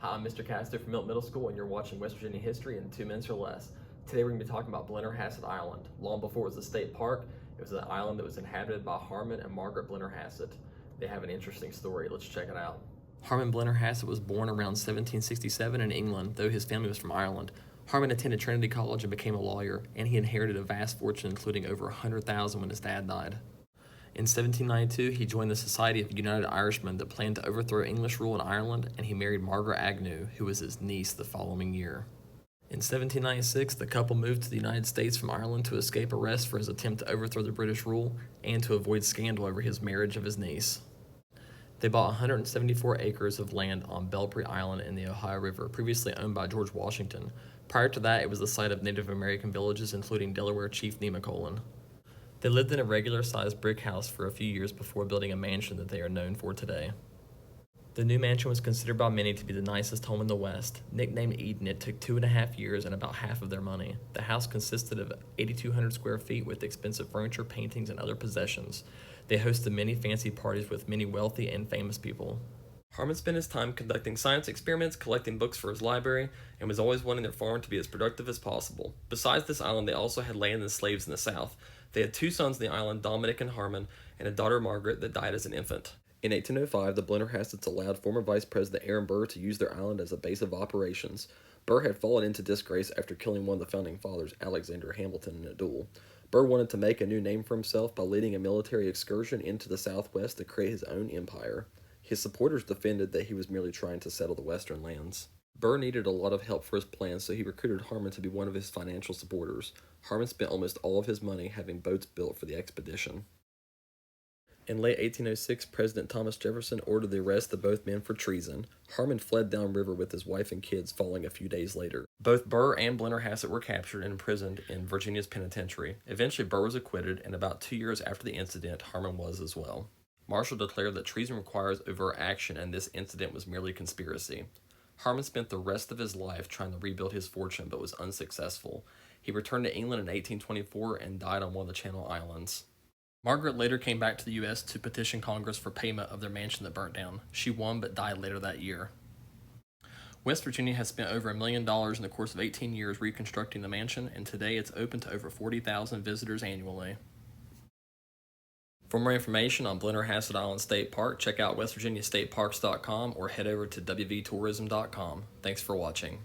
Hi, I'm Mr. Castor from Milton Middle School, and you're watching West Virginia History in 2 minutes or less. Today we're going to be talking about Blennerhassett Island. Long before it was a state park, it was an island that was inhabited by Harman and Margaret Blennerhassett. They have an interesting story. Let's check it out. Harman Blennerhassett was born around 1767 in England, though his family was from Ireland. Harman attended Trinity College and became a lawyer, and he inherited a vast fortune, including over $100,000 when his dad died. In 1792, he joined the Society of United Irishmen that planned to overthrow English rule in Ireland, and he married Margaret Agnew, who was his niece the following year. In 1796, the couple moved to the United States from Ireland to escape arrest for his attempt to overthrow the British rule and to avoid scandal over his marriage of his niece. They bought 174 acres of land on Belpre Island in the Ohio River, previously owned by George Washington. Prior to that, it was the site of Native American villages, including Delaware Chief Nemacolin. They lived in a regular-sized brick house for a few years before building a mansion that they are known for today. The new mansion was considered by many to be the nicest home in the West. Nicknamed Eden, it took 2.5 years and about half of their money. The house consisted of 8,200 square feet with expensive furniture, paintings, and other possessions. They hosted many fancy parties with many wealthy and famous people. Harman spent his time conducting science experiments, collecting books for his library, and was always wanting their farm to be as productive as possible. Besides this island, they also had land and slaves in the south. They had 2 sons on the island, Dominic and Harman, and a daughter, Margaret, that died as an infant. In 1805, the Blennerhassetts allowed former Vice President Aaron Burr to use their island as a base of operations. Burr had fallen into disgrace after killing one of the founding fathers, Alexander Hamilton, in a duel. Burr wanted to make a new name for himself by leading a military excursion into the Southwest to create his own empire. His supporters defended that he was merely trying to settle the western lands. Burr needed a lot of help for his plans, so he recruited Harman to be one of his financial supporters. Harman spent almost all of his money having boats built for the expedition. In late 1806, President Thomas Jefferson ordered the arrest of both men for treason. Harman fled downriver with his wife and kids, following a few days later. Both Burr and Blennerhassett were captured and imprisoned in Virginia's penitentiary. Eventually, Burr was acquitted, and about 2 years after the incident, Harman was as well. Marshall declared that treason requires overt action, and this incident was merely conspiracy. Harman spent the rest of his life trying to rebuild his fortune, but was unsuccessful. He returned to England in 1824 and died on one of the Channel Islands. Margaret later came back to the U.S. to petition Congress for payment of their mansion that burnt down. She won but died later that year. West Virginia has spent over $1 million in the course of 18 years reconstructing the mansion, and today it's open to over 40,000 visitors annually. For more information on Blennerhassett Island State Park, check out westvirginiastateparks.com or head over to wvtourism.com. Thanks for watching.